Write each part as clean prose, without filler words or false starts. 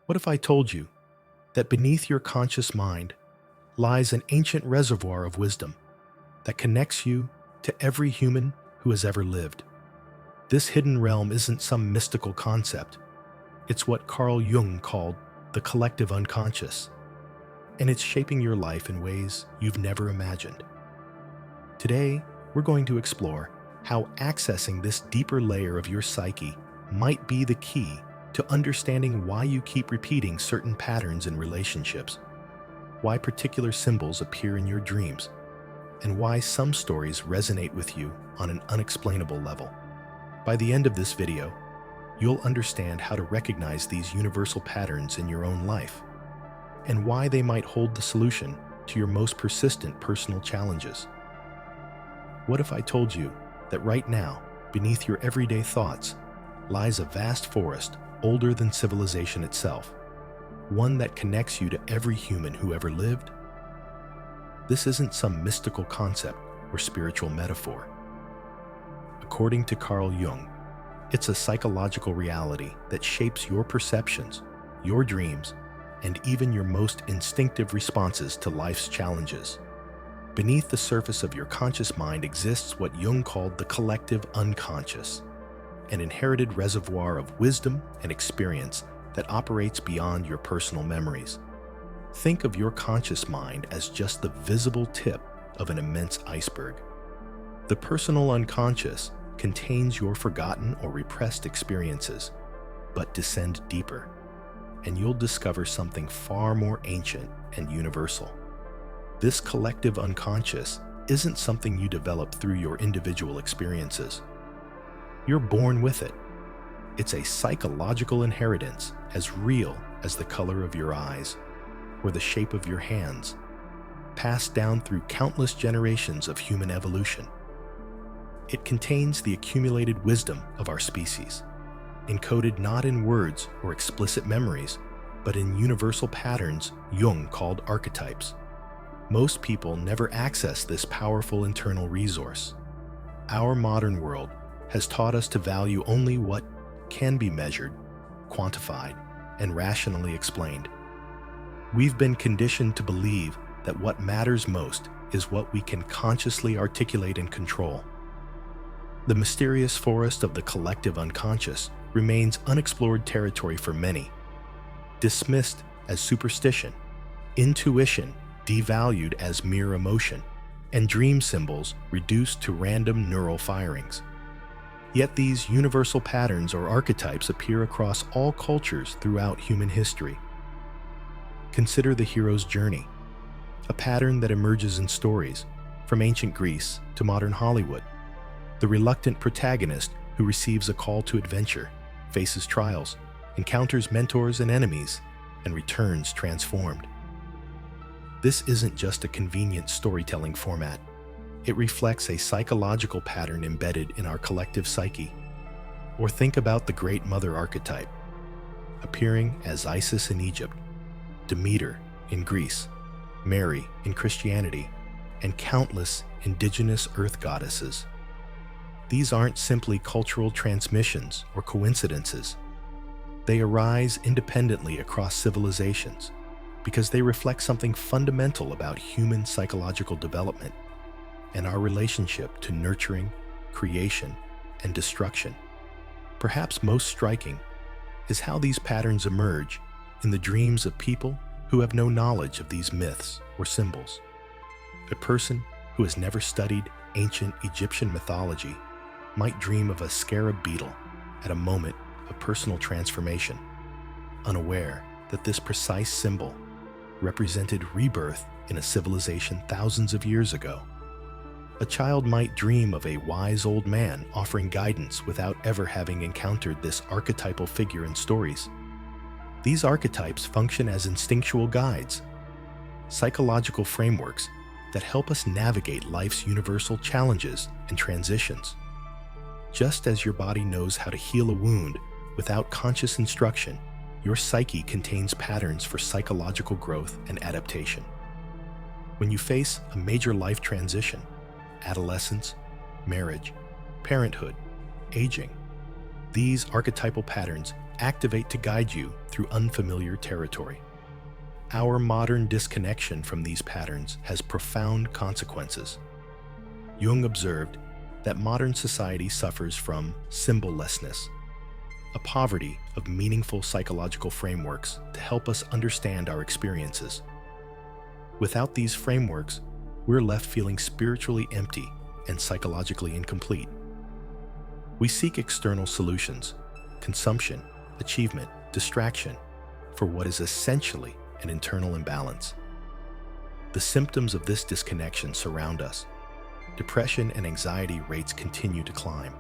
What if I told you that beneath your conscious mind lies an ancient reservoir of wisdom that connects you to every human who has ever lived? This hidden realm isn't some mystical concept. It's what Carl Jung called the collective unconscious, and it's shaping your life in ways you've never imagined. Today, we're going to explore how accessing this deeper layer of your psyche might be the key to understanding why you keep repeating certain patterns in relationships, why particular symbols appear in your dreams, and why some stories resonate with you on an unexplainable level. By the end of this video, you'll understand how to recognize these universal patterns in your own life, and why they might hold the solution to your most persistent personal challenges. What if I told you that right now, beneath your everyday thoughts, lies a vast forest older than civilization itself, one that connects you to every human who ever lived? This isn't some mystical concept or spiritual metaphor. According to Carl Jung, it's a psychological reality that shapes your perceptions, your dreams, and even your most instinctive responses to life's challenges. Beneath the surface of your conscious mind exists what Jung called the collective unconscious, an inherited reservoir of wisdom and experience that operates beyond your personal memories. Think of your conscious mind as just the visible tip of an immense iceberg. The personal unconscious contains your forgotten or repressed experiences, but descend deeper, and you'll discover something far more ancient and universal. This collective unconscious isn't something you develop through your individual experiences. You're born with it. It's a psychological inheritance as real as the color of your eyes or the shape of your hands, passed down through countless generations of human evolution. It contains the accumulated wisdom of our species, encoded not in words or explicit memories, but in universal patterns Jung called archetypes. Most people never access this powerful internal resource. Our modern world has taught us to value only what can be measured, quantified, and rationally explained. We've been conditioned to believe that what matters most is what we can consciously articulate and control. The mysterious forest of the collective unconscious remains unexplored territory for many, dismissed as superstition, intuition devalued as mere emotion, and dream symbols reduced to random neural firings. Yet these universal patterns or archetypes appear across all cultures throughout human history. Consider the hero's journey, a pattern that emerges in stories, from ancient Greece to modern Hollywood. The reluctant protagonist who receives a call to adventure, faces trials, encounters mentors and enemies, and returns transformed. This isn't just a convenient storytelling format. It reflects a psychological pattern embedded in our collective psyche. Or think about the Great Mother archetype, appearing as Isis in Egypt, Demeter in Greece, Mary in Christianity, and countless indigenous earth goddesses. These aren't simply cultural transmissions or coincidences. They arise independently across civilizations because they reflect something fundamental about human psychological development and our relationship to nurturing, creation, and destruction. Perhaps most striking is how these patterns emerge in the dreams of people who have no knowledge of these myths or symbols. A person who has never studied ancient Egyptian mythology might dream of a scarab beetle at a moment of personal transformation, unaware that this precise symbol represented rebirth in a civilization thousands of years ago. A child might dream of a wise old man offering guidance without ever having encountered this archetypal figure in stories. These archetypes function as instinctual guides, psychological frameworks that help us navigate life's universal challenges and transitions. Just as your body knows how to heal a wound without conscious instruction, your psyche contains patterns for psychological growth and adaptation. When you face a major life transition, adolescence, marriage, parenthood, aging, these archetypal patterns activate to guide you through unfamiliar territory. Our modern disconnection from these patterns has profound consequences. Jung observed that modern society suffers from symbollessness, a poverty of meaningful psychological frameworks to help us understand our experiences. Without these frameworks, we're left feeling spiritually empty and psychologically incomplete. We seek external solutions, consumption, achievement, distraction, for what is essentially an internal imbalance. The symptoms of this disconnection surround us. Depression and anxiety rates continue to climb.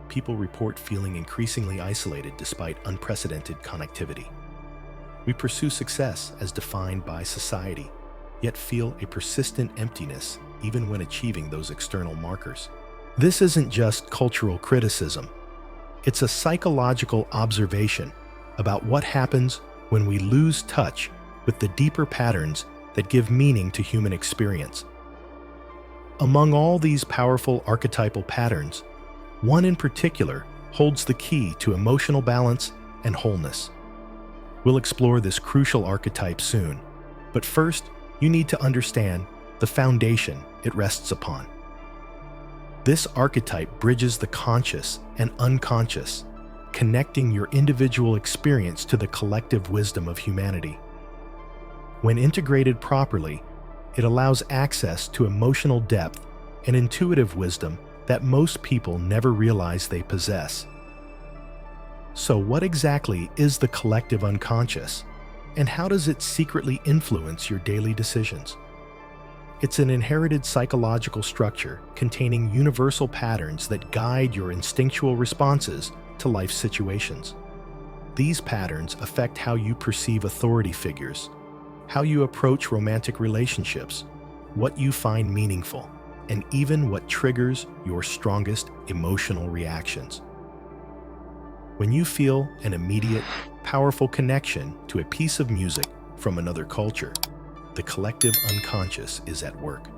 People report feeling increasingly isolated despite unprecedented connectivity. We pursue success as defined by society, yet feel a persistent emptiness even when achieving those external markers. This isn't just cultural criticism. It's a psychological observation about what happens when we lose touch with the deeper patterns that give meaning to human experience. Among all these powerful archetypal patterns, one in particular holds the key to emotional balance and wholeness. We'll explore this crucial archetype soon, but first, you need to understand the foundation it rests upon. This archetype bridges the conscious and unconscious, connecting your individual experience to the collective wisdom of humanity. When integrated properly, it allows access to emotional depth and intuitive wisdom that most people never realize they possess. So what exactly is the collective unconscious, and how does it secretly influence your daily decisions? It's an inherited psychological structure containing universal patterns that guide your instinctual responses to life situations. These patterns affect how you perceive authority figures, how you approach romantic relationships, what you find meaningful, and even what triggers your strongest emotional reactions. When you feel an immediate, powerful connection to a piece of music from another culture, the collective unconscious is at work.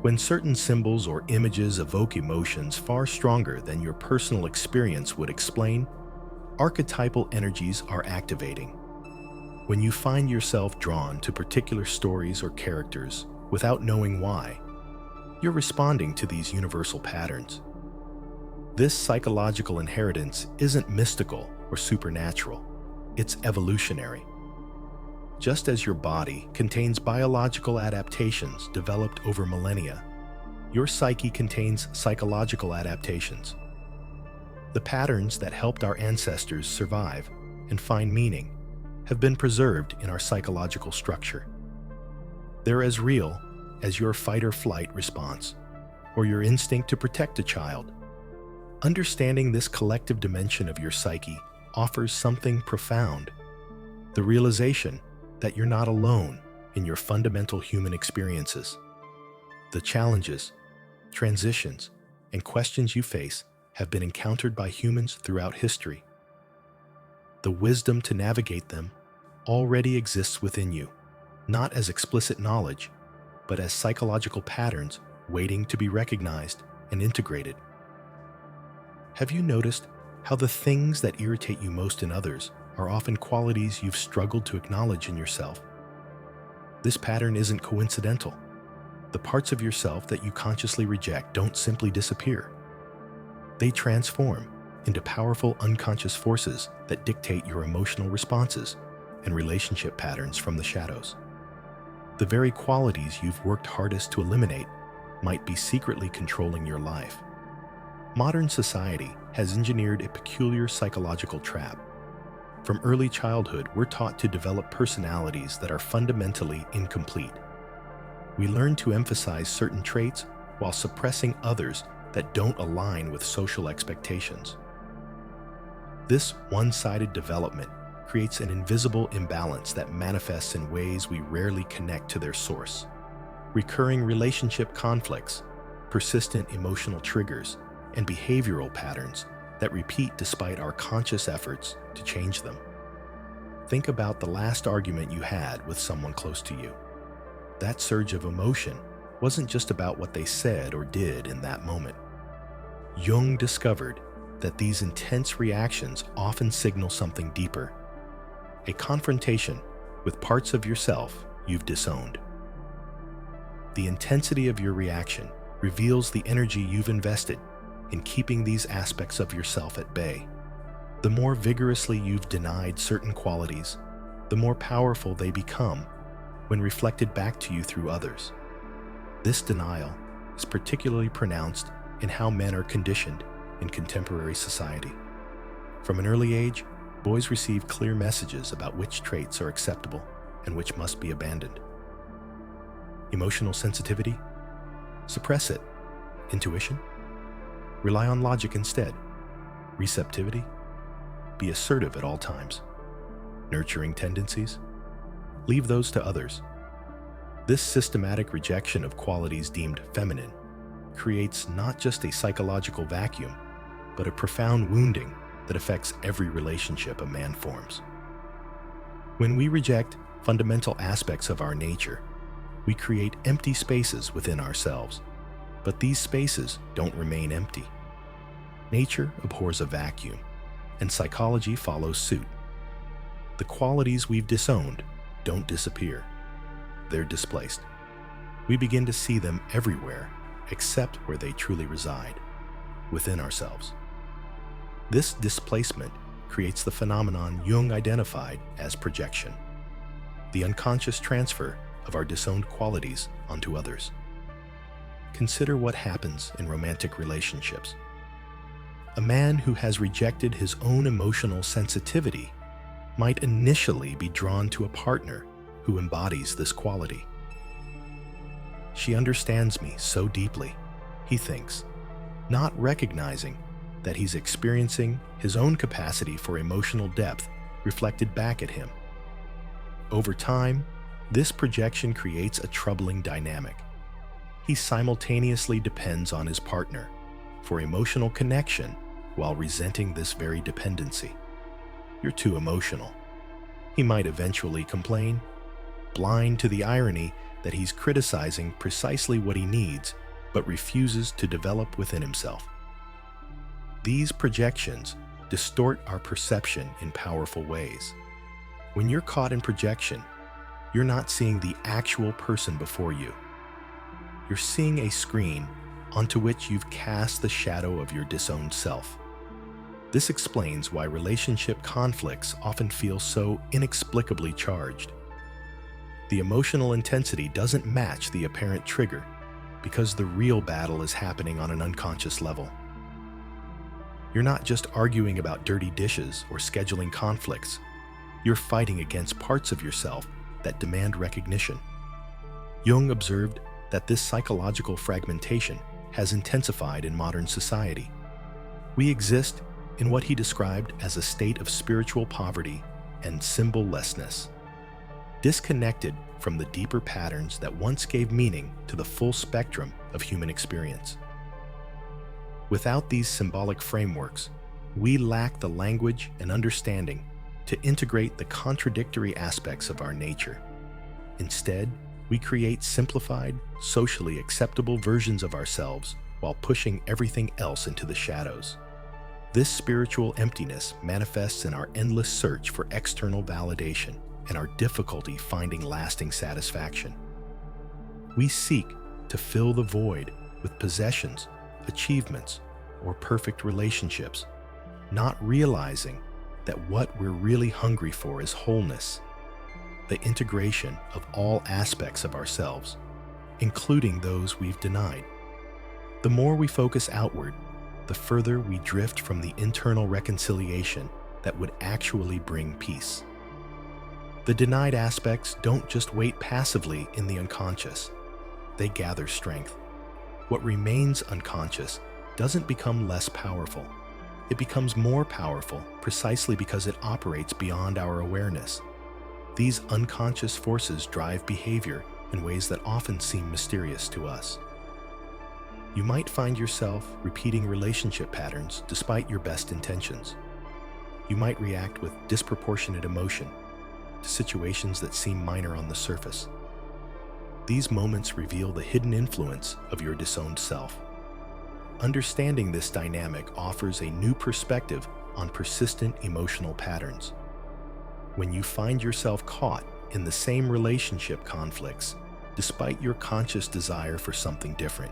When certain symbols or images evoke emotions far stronger than your personal experience would explain, archetypal energies are activating. When you find yourself drawn to particular stories or characters without knowing why, you're responding to these universal patterns. This psychological inheritance isn't mystical or supernatural, it's evolutionary. Just as your body contains biological adaptations developed over millennia, your psyche contains psychological adaptations. The patterns that helped our ancestors survive and find meaning have been preserved in our psychological structure. They're as real as your fight or flight response, or your instinct to protect a child. Understanding this collective dimension of your psyche offers something profound: the realization that you're not alone in your fundamental human experiences. The challenges, transitions, and questions you face have been encountered by humans throughout history. The wisdom to navigate them already exists within you, not as explicit knowledge, but as psychological patterns waiting to be recognized and integrated. Have you noticed how the things that irritate you most in others are often qualities you've struggled to acknowledge in yourself? This pattern isn't coincidental. The parts of yourself that you consciously reject don't simply disappear. They transform into powerful unconscious forces that dictate your emotional responses and relationship patterns from the shadows. The very qualities you've worked hardest to eliminate might be secretly controlling your life. Modern society has engineered a peculiar psychological trap. From early childhood, we're taught to develop personalities that are fundamentally incomplete. We learn to emphasize certain traits while suppressing others that don't align with social expectations. This one-sided development creates an invisible imbalance that manifests in ways we rarely connect to their source. Recurring relationship conflicts, persistent emotional triggers, and behavioral patterns that repeat despite our conscious efforts to change them. Think about the last argument you had with someone close to you. That surge of emotion wasn't just about what they said or did in that moment. Jung discovered that these intense reactions often signal something deeper, a confrontation with parts of yourself you've disowned. The intensity of your reaction reveals the energy you've invested in keeping these aspects of yourself at bay. The more vigorously you've denied certain qualities, the more powerful they become when reflected back to you through others. This denial is particularly pronounced in how men are conditioned in contemporary society. From an early age, boys receive clear messages about which traits are acceptable and which must be abandoned. Emotional sensitivity? Suppress it. Intuition? Rely on logic instead. Receptivity? Be assertive at all times. Nurturing tendencies? Leave those to others. This systematic rejection of qualities deemed feminine creates not just a psychological vacuum, but a profound wounding that affects every relationship a man forms. When we reject fundamental aspects of our nature, we create empty spaces within ourselves. But these spaces don't remain empty. Nature abhors a vacuum, and psychology follows suit. The qualities we've disowned don't disappear. They're displaced. We begin to see them everywhere except where they truly reside, within ourselves. This displacement creates the phenomenon Jung identified as projection, the unconscious transfer of our disowned qualities onto others. Consider what happens in romantic relationships. A man who has rejected his own emotional sensitivity might initially be drawn to a partner who embodies this quality. She understands me so deeply, he thinks, not recognizing that he's experiencing his own capacity for emotional depth reflected back at him. Over time, this projection creates a troubling dynamic. He simultaneously depends on his partner for emotional connection while resenting this very dependency. You're too emotional. He might eventually complain, blind to the irony that he's criticizing precisely what he needs, but refuses to develop within himself. These projections distort our perception in powerful ways. When you're caught in projection, you're not seeing the actual person before you. You're seeing a screen onto which you've cast the shadow of your disowned self. This explains why relationship conflicts often feel so inexplicably charged. The emotional intensity doesn't match the apparent trigger because the real battle is happening on an unconscious level. You're not just arguing about dirty dishes or scheduling conflicts. You're fighting against parts of yourself that demand recognition. Jung observed that this psychological fragmentation has intensified in modern society. We exist in what he described as a state of spiritual poverty and symbol-lessness, disconnected from the deeper patterns that once gave meaning to the full spectrum of human experience. Without these symbolic frameworks, we lack the language and understanding to integrate the contradictory aspects of our nature. Instead, we create simplified, socially acceptable versions of ourselves while pushing everything else into the shadows. This spiritual emptiness manifests in our endless search for external validation and our difficulty finding lasting satisfaction. We seek to fill the void with possessions, achievements, or perfect relationships, not realizing that what we're really hungry for is wholeness, the integration of all aspects of ourselves, including those we've denied. The more we focus outward, the further we drift from the internal reconciliation that would actually bring peace. The denied aspects don't just wait passively in the unconscious. They gather strength. What remains unconscious doesn't become less powerful. It becomes more powerful precisely because it operates beyond our awareness. These unconscious forces drive behavior in ways that often seem mysterious to us. You might find yourself repeating relationship patterns despite your best intentions. You might react with disproportionate emotion to situations that seem minor on the surface. These moments reveal the hidden influence of your disowned self. Understanding this dynamic offers a new perspective on persistent emotional patterns. When you find yourself caught in the same relationship conflicts, despite your conscious desire for something different,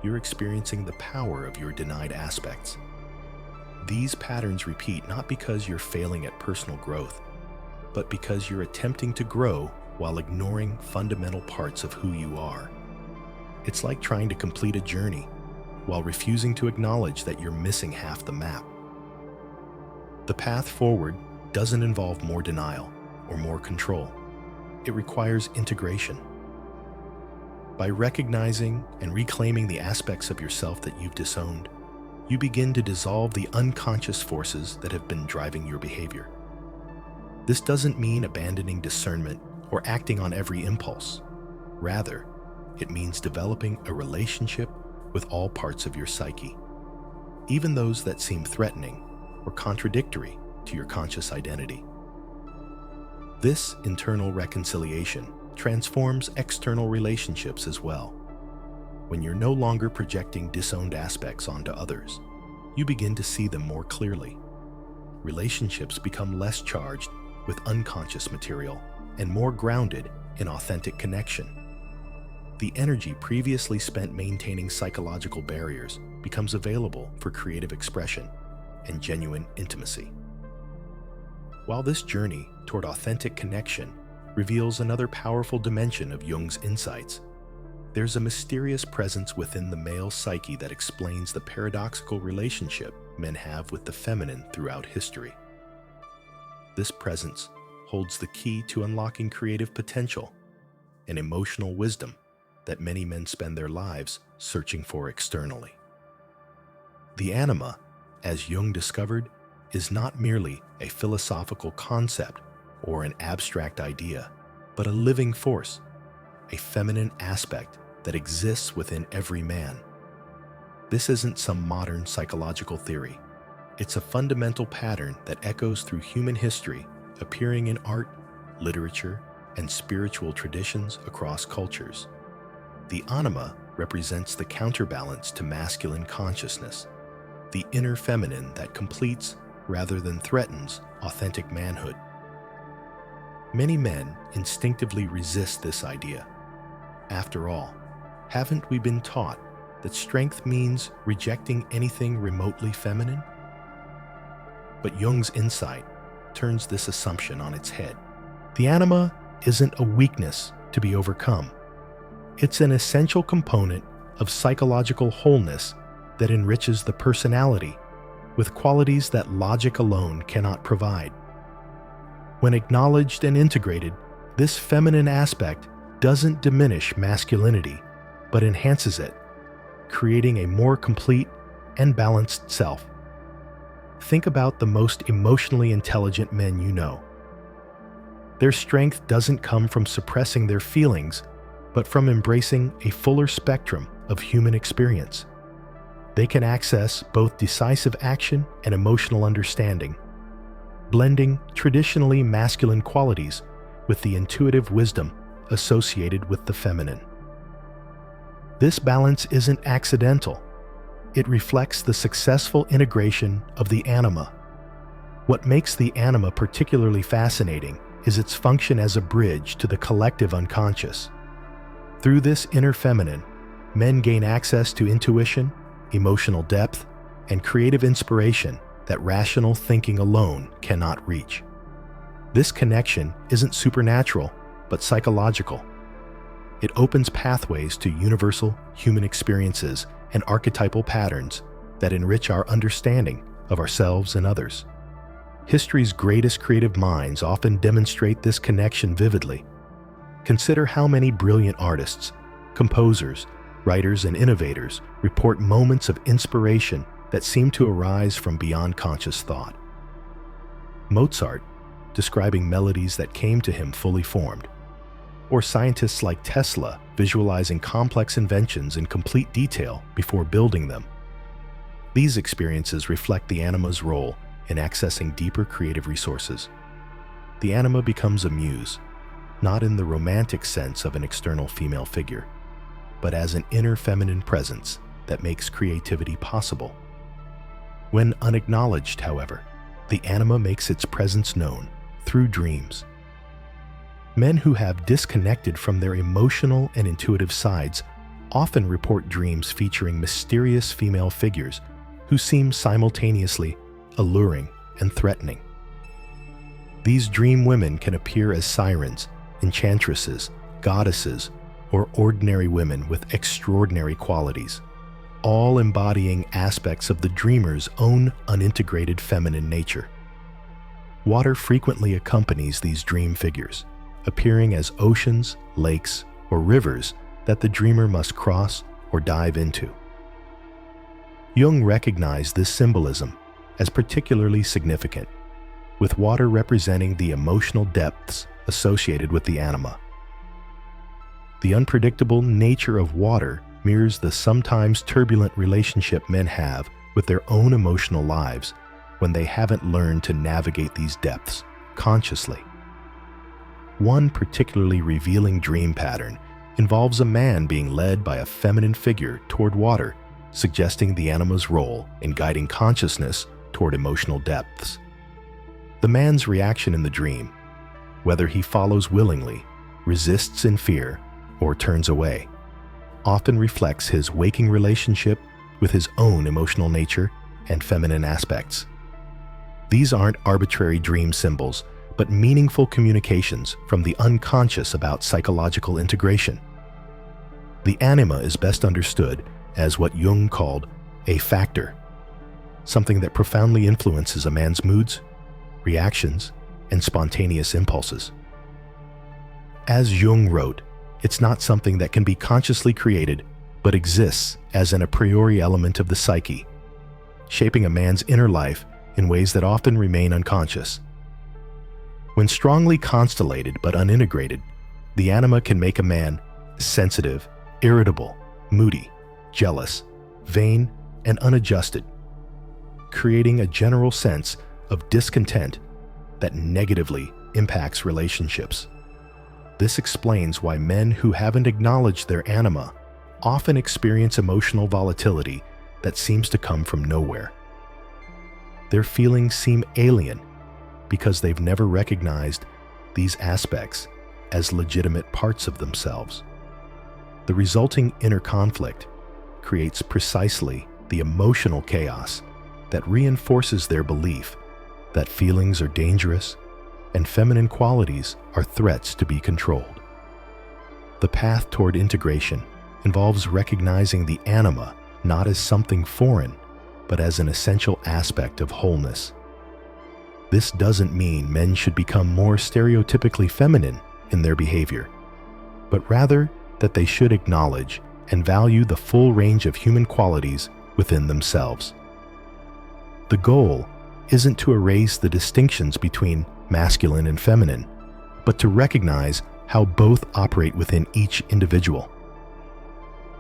you're experiencing the power of your denied aspects. These patterns repeat not because you're failing at personal growth, but because you're attempting to grow while ignoring fundamental parts of who you are. It's like trying to complete a journey while refusing to acknowledge that you're missing half the map. The path forward doesn't involve more denial or more control. It requires integration. By recognizing and reclaiming the aspects of yourself that you've disowned, you begin to dissolve the unconscious forces that have been driving your behavior. This doesn't mean abandoning discernment or acting on every impulse. Rather, it means developing a relationship with all parts of your psyche, even those that seem threatening or contradictory to your conscious identity. This internal reconciliation transforms external relationships as well. When you're no longer projecting disowned aspects onto others, you begin to see them more clearly. Relationships become less charged with unconscious material and more grounded in authentic connection. The energy previously spent maintaining psychological barriers becomes available for creative expression and genuine intimacy. While this journey toward authentic connection reveals another powerful dimension of Jung's insights, there's a mysterious presence within the male psyche that explains the paradoxical relationship men have with the feminine throughout history. This presence holds the key to unlocking creative potential and emotional wisdom that many men spend their lives searching for externally. The anima, as Jung discovered, is not merely a philosophical concept or an abstract idea, but a living force, a feminine aspect that exists within every man. This isn't some modern psychological theory. It's a fundamental pattern that echoes through human history, appearing in art, literature, and spiritual traditions across cultures. The anima represents the counterbalance to masculine consciousness, the inner feminine that completes rather than threatens authentic manhood. Many men instinctively resist this idea. After all, haven't we been taught that strength means rejecting anything remotely feminine? But Jung's insight turns this assumption on its head. The anima isn't a weakness to be overcome. It's an essential component of psychological wholeness that enriches the personality with qualities that logic alone cannot provide. When acknowledged and integrated, this feminine aspect doesn't diminish masculinity, but enhances it, creating a more complete and balanced self. Think about the most emotionally intelligent men you know. Their strength doesn't come from suppressing their feelings, but from embracing a fuller spectrum of human experience. They can access both decisive action and emotional understanding, blending traditionally masculine qualities with the intuitive wisdom associated with the feminine. This balance isn't accidental. It reflects the successful integration of the anima. What makes the anima particularly fascinating is its function as a bridge to the collective unconscious. Through this inner feminine, men gain access to intuition, emotional depth, and creative inspiration that rational thinking alone cannot reach. This connection isn't supernatural, but psychological. It opens pathways to universal human experiences and archetypal patterns that enrich our understanding of ourselves and others. History's greatest creative minds often demonstrate this connection vividly. Consider how many brilliant artists, composers, writers, and innovators report moments of inspiration that seem to arise from beyond conscious thought. Mozart, describing melodies that came to him fully formed, or scientists like Tesla visualizing complex inventions in complete detail before building them. These experiences reflect the anima's role in accessing deeper creative resources. The anima becomes a muse, not in the romantic sense of an external female figure, but as an inner feminine presence that makes creativity possible. When unacknowledged, however, the anima makes its presence known through dreams. Men who have disconnected from their emotional and intuitive sides often report dreams featuring mysterious female figures who seem simultaneously alluring and threatening. These dream women can appear as sirens, enchantresses, goddesses, or ordinary women with extraordinary qualities, all embodying aspects of the dreamer's own unintegrated feminine nature. Water frequently accompanies these dream figures, appearing as oceans, lakes, or rivers that the dreamer must cross or dive into. Jung recognized this symbolism as particularly significant, with water representing the emotional depths associated with the anima. The unpredictable nature of water mirrors the sometimes turbulent relationship men have with their own emotional lives when they haven't learned to navigate these depths consciously. One particularly revealing dream pattern involves a man being led by a feminine figure toward water, suggesting the anima's role in guiding consciousness toward emotional depths. The man's reaction in the dream, whether he follows willingly, resists in fear, or turns away, often reflects his waking relationship with his own emotional nature and feminine aspects. These aren't arbitrary dream symbols, but meaningful communications from the unconscious about psychological integration. The anima is best understood as what Jung called a factor, something that profoundly influences a man's moods, reactions, and spontaneous impulses. As Jung wrote, it's not something that can be consciously created, but exists as an a priori element of the psyche, shaping a man's inner life in ways that often remain unconscious. When strongly constellated but unintegrated, the anima can make a man sensitive, irritable, moody, jealous, vain, and unadjusted, creating a general sense of discontent that negatively impacts relationships. This explains why men who haven't acknowledged their anima often experience emotional volatility that seems to come from nowhere. Their feelings seem alien because they've never recognized these aspects as legitimate parts of themselves. The resulting inner conflict creates precisely the emotional chaos that reinforces their belief that feelings are dangerous and feminine qualities are threats to be controlled. The path toward integration involves recognizing the anima not as something foreign, but as an essential aspect of wholeness. This doesn't mean men should become more stereotypically feminine in their behavior, but rather that they should acknowledge and value the full range of human qualities within themselves. The goal isn't to erase the distinctions between masculine and feminine, but to recognize how both operate within each individual.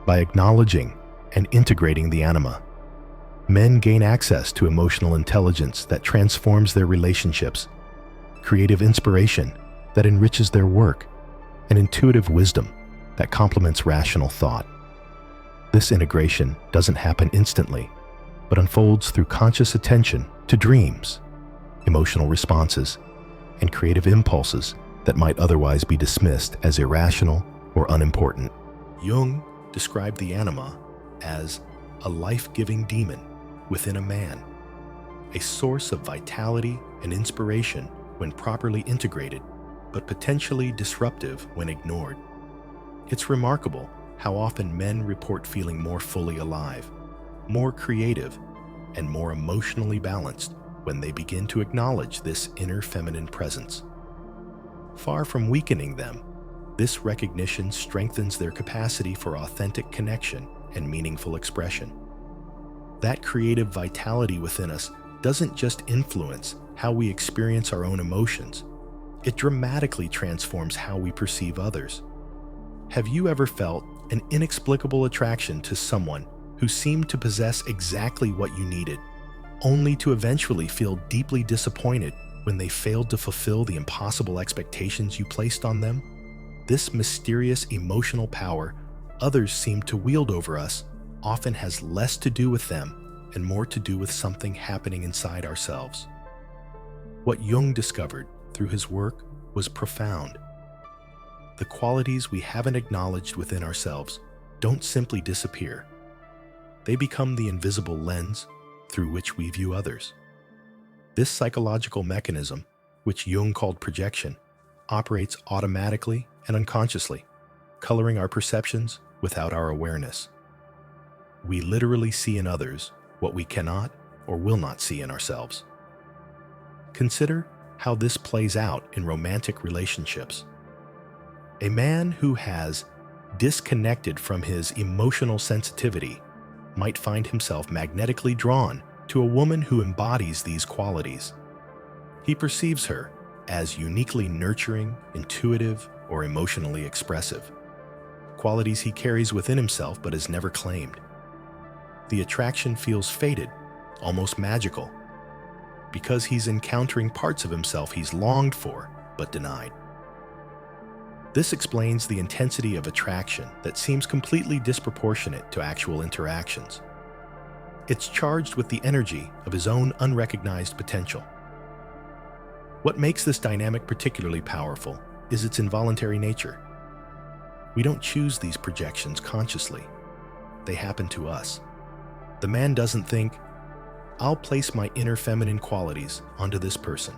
By acknowledging and integrating the anima, men gain access to emotional intelligence that transforms their relationships, creative inspiration that enriches their work, and intuitive wisdom that complements rational thought. This integration doesn't happen instantly, but unfolds through conscious attention to dreams, emotional responses, and creative impulses that might otherwise be dismissed as irrational or unimportant. Jung described the anima as a life-giving demon within a man, a source of vitality and inspiration when properly integrated, but potentially disruptive when ignored. It's remarkable how often men report feeling more fully alive, more creative, and more emotionally balanced when they begin to acknowledge this inner feminine presence. Far from weakening them, this recognition strengthens their capacity for authentic connection and meaningful expression. That creative vitality within us doesn't just influence how we experience our own emotions, it dramatically transforms how we perceive others. Have you ever felt an inexplicable attraction to someone who seemed to possess exactly what you needed, only to eventually feel deeply disappointed when they failed to fulfill the impossible expectations you placed on them? This mysterious emotional power others seem to wield over us often has less to do with them and more to do with something happening inside ourselves. What Jung discovered through his work was profound. The qualities we haven't acknowledged within ourselves don't simply disappear. They become the invisible lens through which we view others. This psychological mechanism, which Jung called projection, operates automatically and unconsciously, coloring our perceptions without our awareness. We literally see in others what we cannot or will not see in ourselves. Consider how this plays out in romantic relationships. A man who has disconnected from his emotional sensitivity might find himself magnetically drawn to a woman who embodies these qualities. He perceives her as uniquely nurturing, intuitive, or emotionally expressive, qualities he carries within himself but has never claimed. The attraction feels fated, almost magical, because he's encountering parts of himself he's longed for but denied. This explains the intensity of attraction that seems completely disproportionate to actual interactions. It's charged with the energy of his own unrecognized potential. What makes this dynamic particularly powerful is its involuntary nature. We don't choose these projections consciously. They happen to us. The man doesn't think, "I'll place my inner feminine qualities onto this person."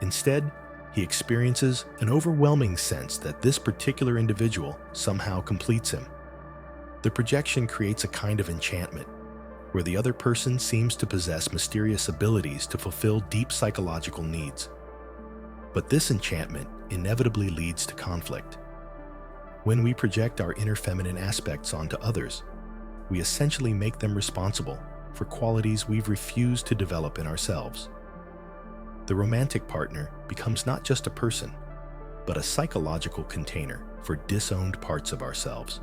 Instead, he experiences an overwhelming sense that this particular individual somehow completes him. The projection creates a kind of enchantment, where the other person seems to possess mysterious abilities to fulfill deep psychological needs. But this enchantment inevitably leads to conflict. When we project our inner feminine aspects onto others, we essentially make them responsible for qualities we've refused to develop in ourselves. The romantic partner becomes not just a person, but a psychological container for disowned parts of ourselves.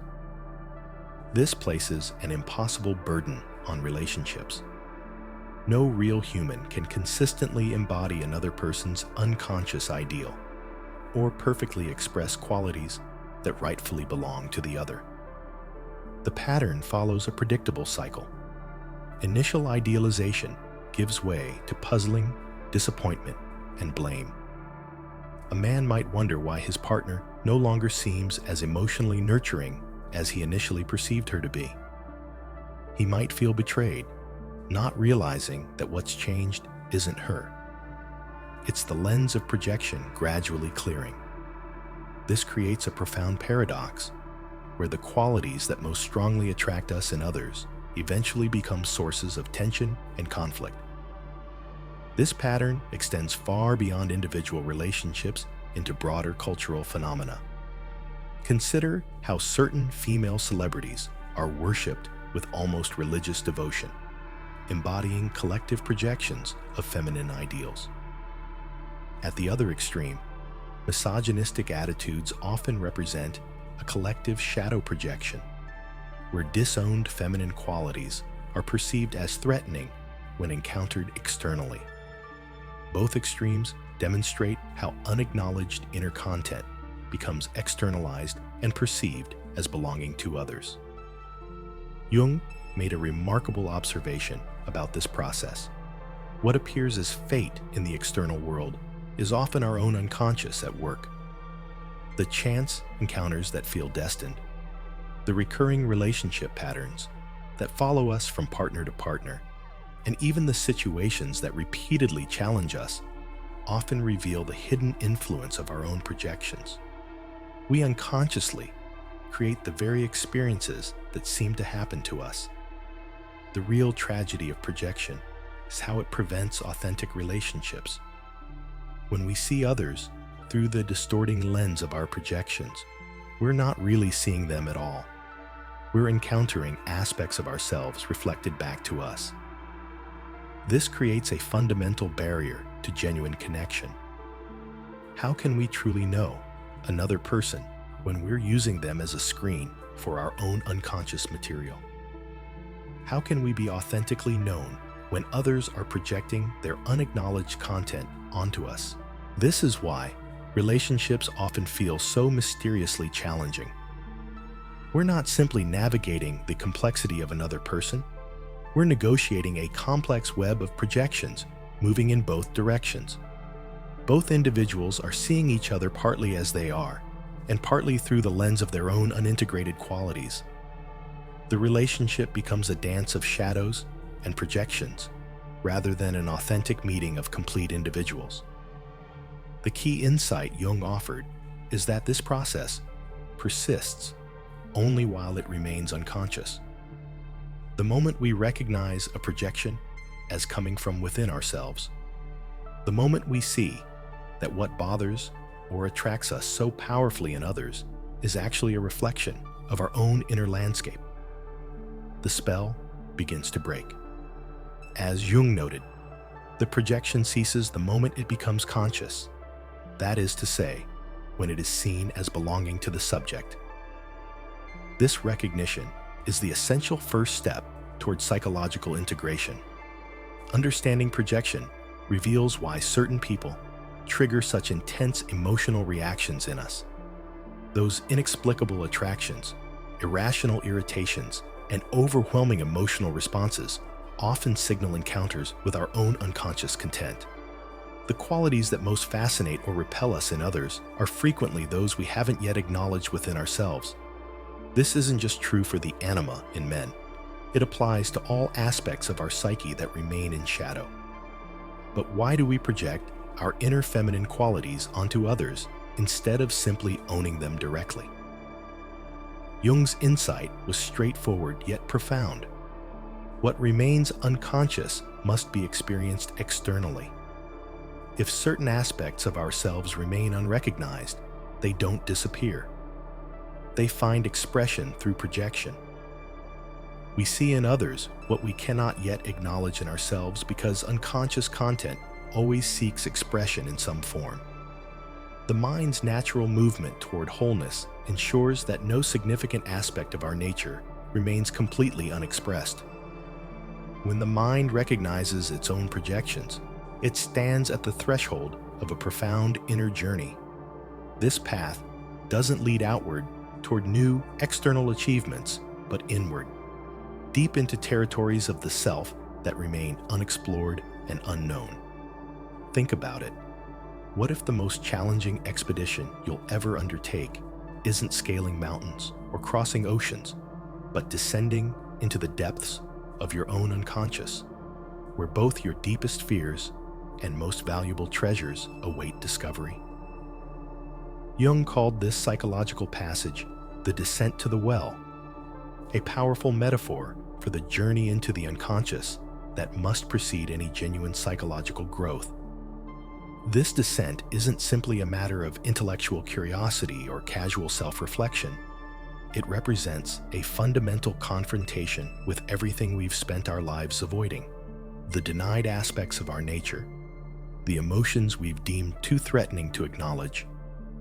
This places an impossible burden on relationships. No real human can consistently embody another person's unconscious ideal, or perfectly express qualities that rightfully belong to the other. The pattern follows a predictable cycle. Initial idealization gives way to puzzling, disappointment, and blame. A man might wonder why his partner no longer seems as emotionally nurturing as he initially perceived her to be. He might feel betrayed, not realizing that what's changed isn't her. It's the lens of projection gradually clearing. This creates a profound paradox, where the qualities that most strongly attract us in others eventually become sources of tension and conflict. This pattern extends far beyond individual relationships into broader cultural phenomena. Consider how certain female celebrities are worshipped with almost religious devotion, embodying collective projections of feminine ideals. At the other extreme, misogynistic attitudes often represent a collective shadow projection, where disowned feminine qualities are perceived as threatening when encountered externally. Both extremes demonstrate how unacknowledged inner content becomes externalized and perceived as belonging to others. Jung made a remarkable observation about this process. What appears as fate in the external world is often our own unconscious at work. The chance encounters that feel destined, the recurring relationship patterns that follow us from partner to partner, and even the situations that repeatedly challenge us often reveal the hidden influence of our own projections. We unconsciously create the very experiences that seem to happen to us. The real tragedy of projection is how it prevents authentic relationships. When we see others through the distorting lens of our projections, we're not really seeing them at all. We're encountering aspects of ourselves reflected back to us. This creates a fundamental barrier to genuine connection. How can we truly know another person when we're using them as a screen for our own unconscious material? How can we be authentically known when others are projecting their unacknowledged content onto us? This is why relationships often feel so mysteriously challenging. We're not simply navigating the complexity of another person, we're negotiating a complex web of projections moving in both directions. Both individuals are seeing each other partly as they are, and partly through the lens of their own unintegrated qualities. The relationship becomes a dance of shadows and projections, rather than an authentic meeting of complete individuals. The key insight Jung offered is that this process persists only while it remains unconscious. The moment we recognize a projection as coming from within ourselves, the moment we see that what bothers or attracts us so powerfully in others is actually a reflection of our own inner landscape, the spell begins to break. As Jung noted, the projection ceases the moment it becomes conscious. That is to say, when it is seen as belonging to the subject. This recognition is the essential first step towards psychological integration. Understanding projection reveals why certain people trigger such intense emotional reactions in us. Those inexplicable attractions, irrational irritations, and overwhelming emotional responses often signal encounters with our own unconscious content. The qualities that most fascinate or repel us in others are frequently those we haven't yet acknowledged within ourselves. This isn't just true for the anima in men. It applies to all aspects of our psyche that remain in shadow. But why do we project our inner feminine qualities onto others instead of simply owning them directly? Jung's insight was straightforward yet profound. What remains unconscious must be experienced externally. If certain aspects of ourselves remain unrecognized, they don't disappear. They find expression through projection. We see in others what we cannot yet acknowledge in ourselves because unconscious content always seeks expression in some form. The mind's natural movement toward wholeness ensures that no significant aspect of our nature remains completely unexpressed. When the mind recognizes its own projections, it stands at the threshold of a profound inner journey. This path doesn't lead outward toward new external achievements, but inward, deep into territories of the self that remain unexplored and unknown. Think about it. What if the most challenging expedition you'll ever undertake isn't scaling mountains or crossing oceans, but descending into the depths of your own unconscious, where both your deepest fears and most valuable treasures await discovery? Jung called this psychological passage the descent to the well, a powerful metaphor for the journey into the unconscious that must precede any genuine psychological growth. This descent isn't simply a matter of intellectual curiosity or casual self-reflection. It represents a fundamental confrontation with everything we've spent our lives avoiding, the denied aspects of our nature, the emotions we've deemed too threatening to acknowledge,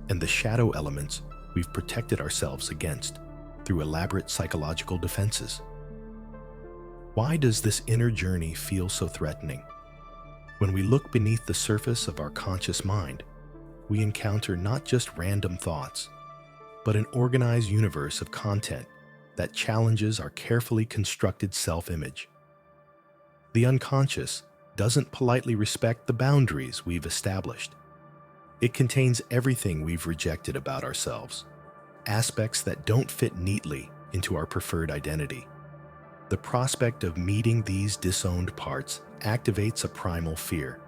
and the shadow elements we've protected ourselves against through elaborate psychological defenses. Why does this inner journey feel so threatening? When we look beneath the surface of our conscious mind, we encounter not just random thoughts, but an organized universe of content that challenges our carefully constructed self-image. The unconscious doesn't politely respect the boundaries we've established. It contains everything we've rejected about ourselves, aspects that don't fit neatly into our preferred identity. The prospect of meeting these disowned parts activates a primal fear,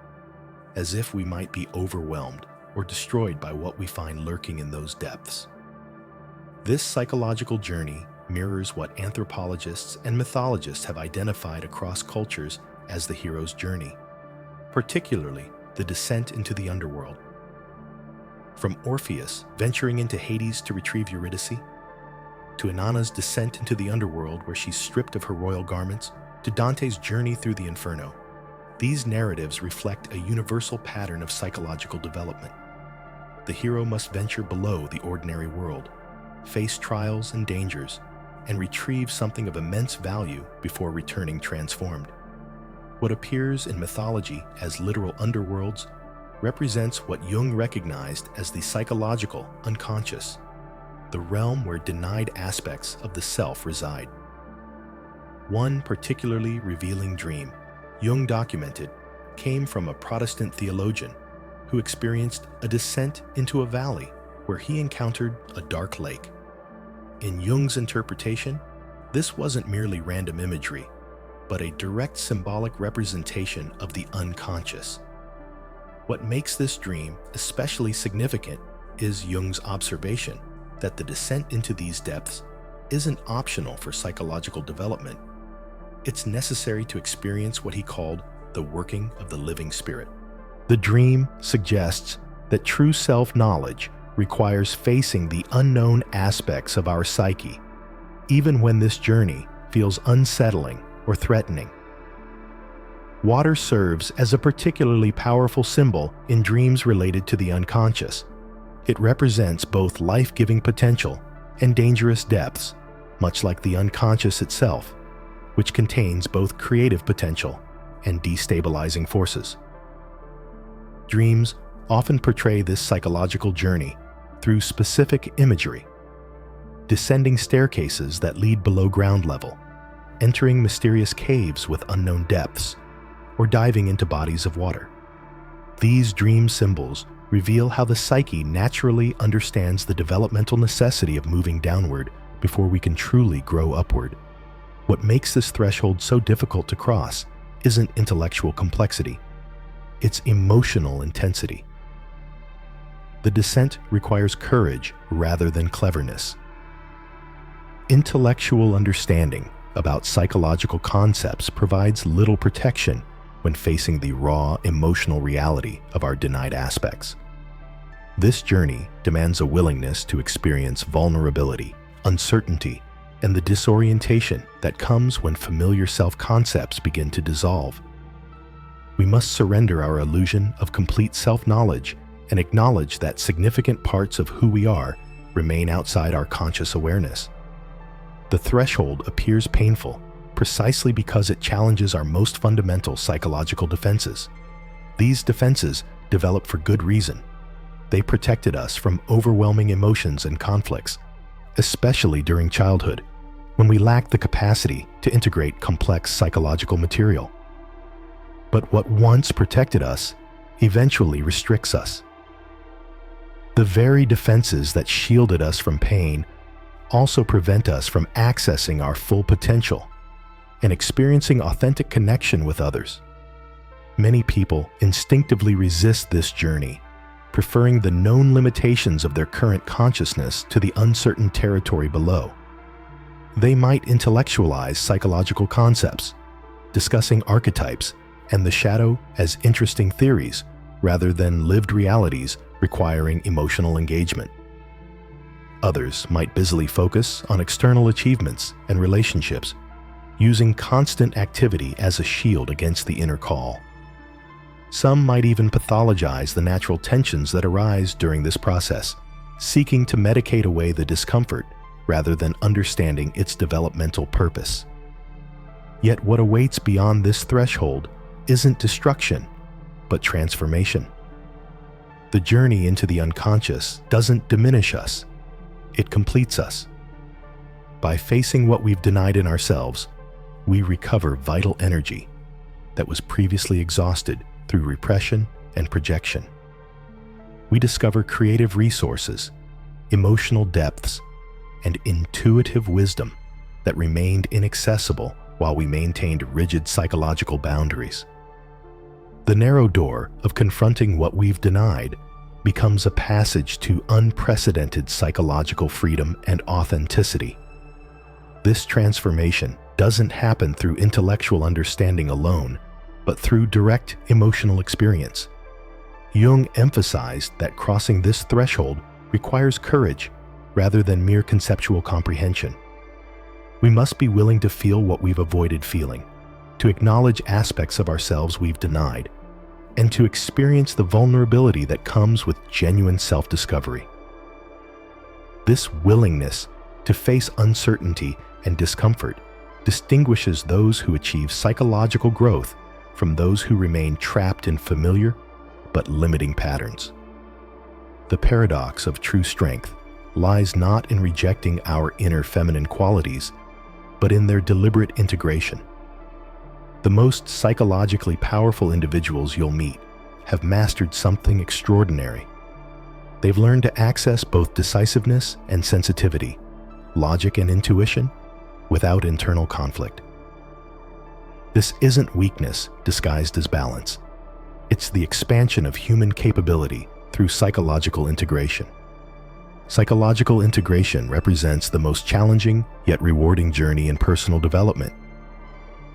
as if we might be overwhelmed or destroyed by what we find lurking in those depths. This psychological journey mirrors what anthropologists and mythologists have identified across cultures as the hero's journey, particularly the descent into the underworld. From Orpheus venturing into Hades to retrieve Eurydice, to Inanna's descent into the underworld where she's stripped of her royal garments, to Dante's journey through the Inferno, these narratives reflect a universal pattern of psychological development. The hero must venture below the ordinary world, face trials and dangers, and retrieve something of immense value before returning transformed. What appears in mythology as literal underworlds represents what Jung recognized as the psychological unconscious, the realm where denied aspects of the self reside. One particularly revealing dream Jung documented came from a Protestant theologian who experienced a descent into a valley where he encountered a dark lake. In Jung's interpretation, this wasn't merely random imagery, but a direct symbolic representation of the unconscious. What makes this dream especially significant is Jung's observation that the descent into these depths isn't optional for psychological development. It's necessary to experience what he called the working of the living spirit. The dream suggests that true self-knowledge requires facing the unknown aspects of our psyche, even when this journey feels unsettling or threatening. Water serves as a particularly powerful symbol in dreams related to the unconscious. It represents both life-giving potential and dangerous depths, much like the unconscious itself, which contains both creative potential and destabilizing forces. Dreams often portray this psychological journey through specific imagery: descending staircases that lead below ground level, entering mysterious caves with unknown depths, or diving into bodies of water. These dream symbols reveal how the psyche naturally understands the developmental necessity of moving downward before we can truly grow upward. What makes this threshold so difficult to cross isn't intellectual complexity, it's emotional intensity. The descent requires courage rather than cleverness. Intellectual understanding about psychological concepts provides little protection when facing the raw emotional reality of our denied aspects. This journey demands a willingness to experience vulnerability, uncertainty, and the disorientation that comes when familiar self-concepts begin to dissolve. We must surrender our illusion of complete self-knowledge and acknowledge that significant parts of who we are remain outside our conscious awareness. The threshold appears painful precisely because it challenges our most fundamental psychological defenses. These defenses develop for good reason. They protected us from overwhelming emotions and conflicts, especially during childhood, when we lacked the capacity to integrate complex psychological material. But what once protected us eventually restricts us. The very defenses that shielded us from pain also prevent us from accessing our full potential and experiencing authentic connection with others. Many people instinctively resist this journey, preferring the known limitations of their current consciousness to the uncertain territory below. They might intellectualize psychological concepts, discussing archetypes and the shadow as interesting theories rather than lived realities requiring emotional engagement. Others might busily focus on external achievements and relationships, using constant activity as a shield against the inner call. Some might even pathologize the natural tensions that arise during this process, seeking to medicate away the discomfort rather than understanding its developmental purpose. Yet what awaits beyond this threshold isn't destruction, but transformation. The journey into the unconscious doesn't diminish us, it completes us. By facing what we've denied in ourselves, we recover vital energy that was previously exhausted through repression and projection. We discover creative resources, emotional depths, and intuitive wisdom that remained inaccessible while we maintained rigid psychological boundaries. The narrow door of confronting what we've denied becomes a passage to unprecedented psychological freedom and authenticity. This transformation doesn't happen through intellectual understanding alone, but through direct emotional experience. Jung emphasized that crossing this threshold requires courage rather than mere conceptual comprehension. We must be willing to feel what we've avoided feeling, to acknowledge aspects of ourselves we've denied, and to experience the vulnerability that comes with genuine self-discovery. This willingness to face uncertainty and discomfort distinguishes those who achieve psychological growth from those who remain trapped in familiar but limiting patterns. The paradox of true strength lies not in rejecting our inner feminine qualities, but in their deliberate integration. The most psychologically powerful individuals you'll meet have mastered something extraordinary. They've learned to access both decisiveness and sensitivity, logic and intuition, without internal conflict. This isn't weakness disguised as balance. It's the expansion of human capability through psychological integration. Psychological integration represents the most challenging yet rewarding journey in personal development.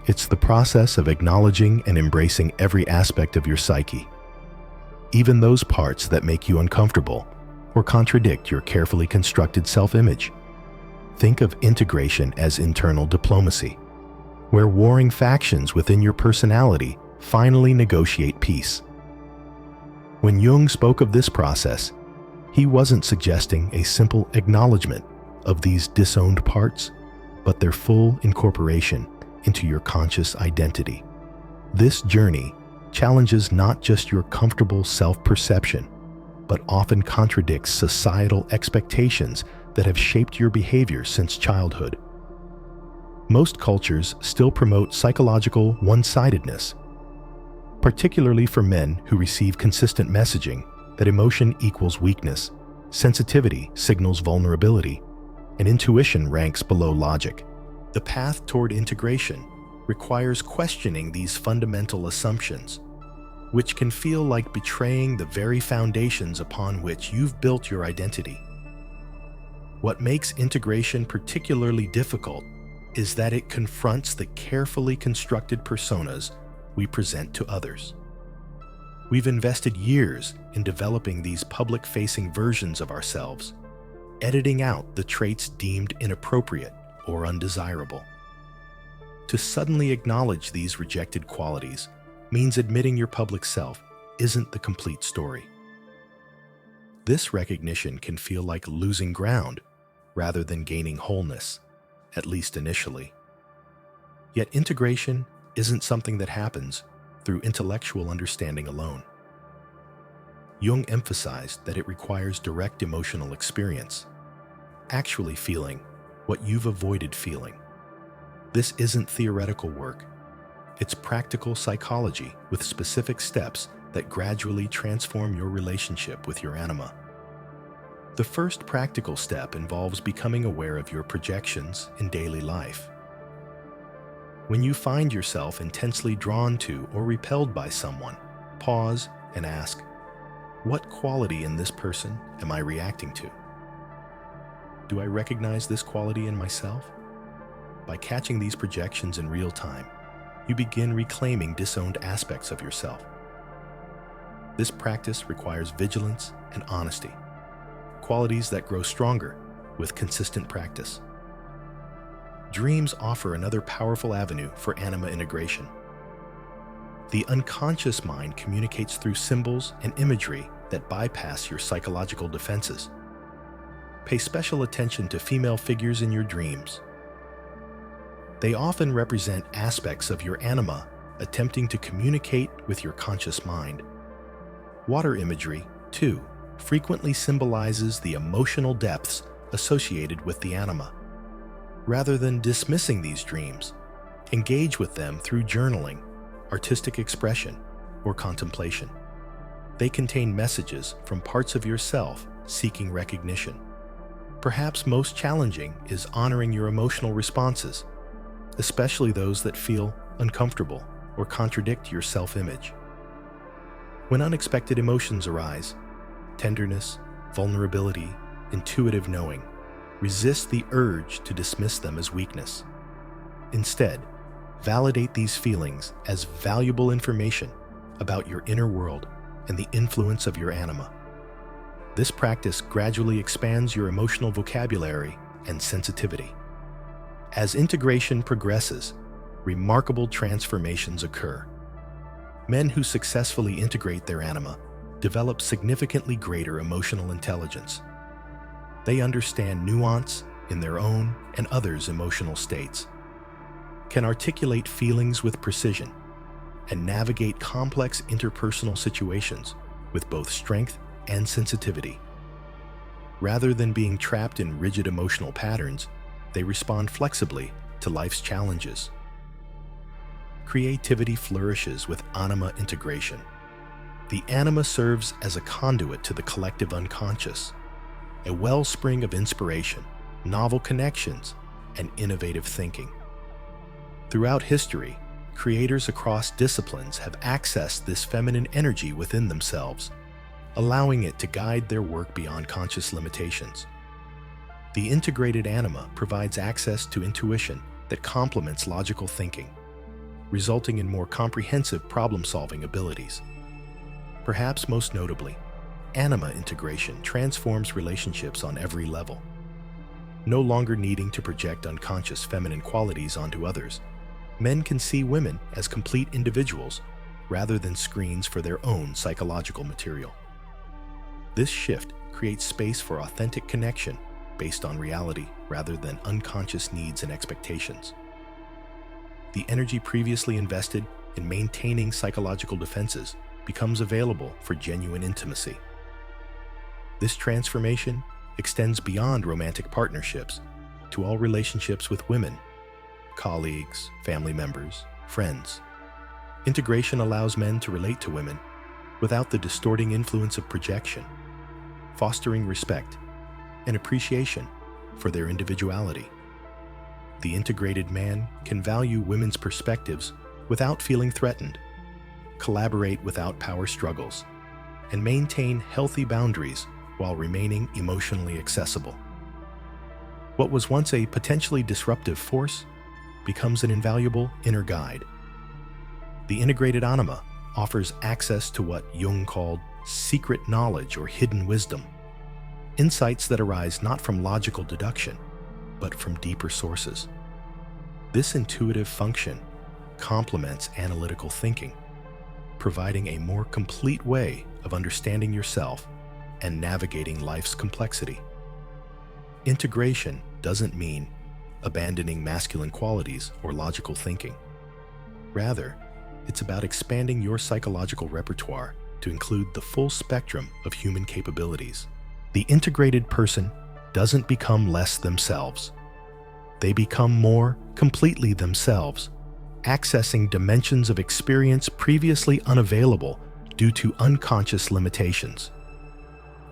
It's the process of acknowledging and embracing every aspect of your psyche, even those parts that make you uncomfortable or contradict your carefully constructed self-image. Think of integration as internal diplomacy, where warring factions within your personality finally negotiate peace. When Jung spoke of this process, he wasn't suggesting a simple acknowledgement of these disowned parts, but their full incorporation into your conscious identity. This journey challenges not just your comfortable self-perception, but often contradicts societal expectations that have shaped your behavior since childhood. Most cultures still promote psychological one-sidedness, particularly for men who receive consistent messaging that emotion equals weakness, sensitivity signals vulnerability, and intuition ranks below logic. The path toward integration requires questioning these fundamental assumptions, which can feel like betraying the very foundations upon which you've built your identity. What makes integration particularly difficult is that it confronts the carefully constructed personas we present to others. We've invested years in developing these public-facing versions of ourselves, editing out the traits deemed inappropriate or undesirable. To suddenly acknowledge these rejected qualities means admitting your public self isn't the complete story. This recognition can feel like losing ground rather than gaining wholeness, at least initially. Yet integration isn't something that happens through intellectual understanding alone. Jung emphasized that it requires direct emotional experience, actually feeling what you've avoided feeling. This isn't theoretical work. It's practical psychology with specific steps that gradually transform your relationship with your anima. The first practical step involves becoming aware of your projections in daily life. When you find yourself intensely drawn to or repelled by someone, pause and ask, what quality in this person am I reacting to? Do I recognize this quality in myself? By catching these projections in real time, you begin reclaiming disowned aspects of yourself. This practice requires vigilance and honesty, qualities that grow stronger with consistent practice. Dreams offer another powerful avenue for anima integration. The unconscious mind communicates through symbols and imagery that bypass your psychological defenses. Pay special attention to female figures in your dreams. They often represent aspects of your anima attempting to communicate with your conscious mind. Water imagery, too, frequently symbolizes the emotional depths associated with the anima. Rather than dismissing these dreams, engage with them through journaling, artistic expression, or contemplation. They contain messages from parts of yourself seeking recognition. Perhaps most challenging is honoring your emotional responses, especially those that feel uncomfortable or contradict your self-image. When unexpected emotions arise, tenderness, vulnerability, intuitive knowing, resist the urge to dismiss them as weakness. Instead, validate these feelings as valuable information about your inner world and the influence of your anima. This practice gradually expands your emotional vocabulary and sensitivity. As integration progresses, remarkable transformations occur. Men who successfully integrate their anima develop significantly greater emotional intelligence. They understand nuance in their own and others' emotional states, can articulate feelings with precision, and navigate complex interpersonal situations with both strength and sensitivity. Rather than being trapped in rigid emotional patterns, they respond flexibly to life's challenges. Creativity flourishes with anima integration. The anima serves as a conduit to the collective unconscious, a wellspring of inspiration, novel connections, and innovative thinking. Throughout history, creators across disciplines have accessed this feminine energy within themselves, allowing it to guide their work beyond conscious limitations. The integrated anima provides access to intuition that complements logical thinking, resulting in more comprehensive problem-solving abilities. Perhaps most notably, anima integration transforms relationships on every level. No longer needing to project unconscious feminine qualities onto others, men can see women as complete individuals rather than screens for their own psychological material. This shift creates space for authentic connection based on reality rather than unconscious needs and expectations. The energy previously invested in maintaining psychological defenses becomes available for genuine intimacy. This transformation extends beyond romantic partnerships to all relationships with women, colleagues, family members, friends. Integration allows men to relate to women without the distorting influence of projection, fostering respect and appreciation for their individuality. The integrated man can value women's perspectives without feeling threatened, collaborate without power struggles, and maintain healthy boundaries while remaining emotionally accessible. What was once a potentially disruptive force becomes an invaluable inner guide. The integrated anima offers access to what Jung called secret knowledge or hidden wisdom, insights that arise not from logical deduction, but from deeper sources. This intuitive function complements analytical thinking, providing a more complete way of understanding yourself and navigating life's complexity. Integration doesn't mean abandoning masculine qualities or logical thinking. Rather, it's about expanding your psychological repertoire to include the full spectrum of human capabilities. The integrated person doesn't become less themselves. They become more completely themselves, accessing dimensions of experience previously unavailable due to unconscious limitations.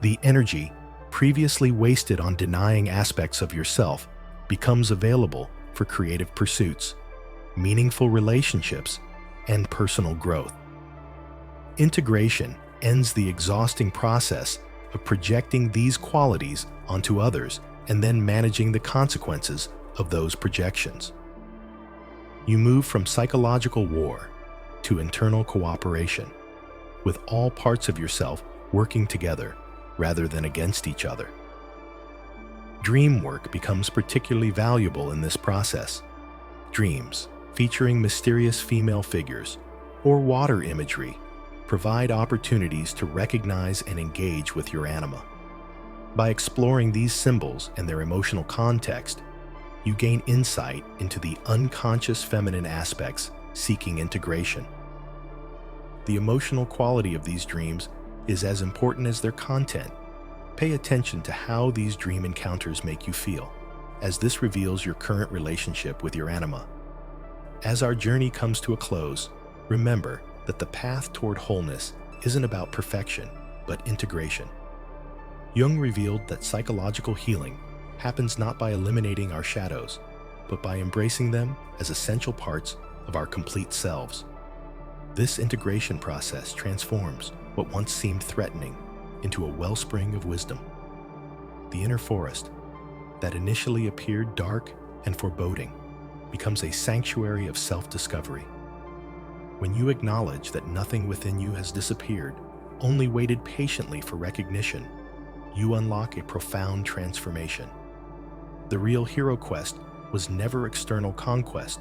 The energy previously wasted on denying aspects of yourself becomes available for creative pursuits, meaningful relationships, and personal growth. Integration ends the exhausting process of projecting these qualities onto others and then managing the consequences of those projections. You move from psychological war to internal cooperation, with all parts of yourself working together rather than against each other. Dream work becomes particularly valuable in this process. Dreams, featuring mysterious female figures or water imagery, provide opportunities to recognize and engage with your anima. By exploring these symbols and their emotional context, you gain insight into the unconscious feminine aspects seeking integration. The emotional quality of these dreams is as important as their content. Pay attention to how these dream encounters make you feel, as this reveals your current relationship with your anima. As our journey comes to a close, remember that the path toward wholeness isn't about perfection, but integration. Jung revealed that psychological healing happens not by eliminating our shadows, but by embracing them as essential parts of our complete selves. This integration process transforms what once seemed threatening into a wellspring of wisdom. The inner forest, that initially appeared dark and foreboding, becomes a sanctuary of self-discovery. When you acknowledge that nothing within you has disappeared, only waited patiently for recognition, you unlock a profound transformation. The real hero quest was never external conquest,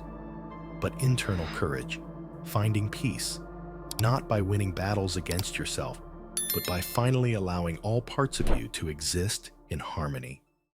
but internal courage, finding peace, not by winning battles against yourself, but by finally allowing all parts of you to exist in harmony.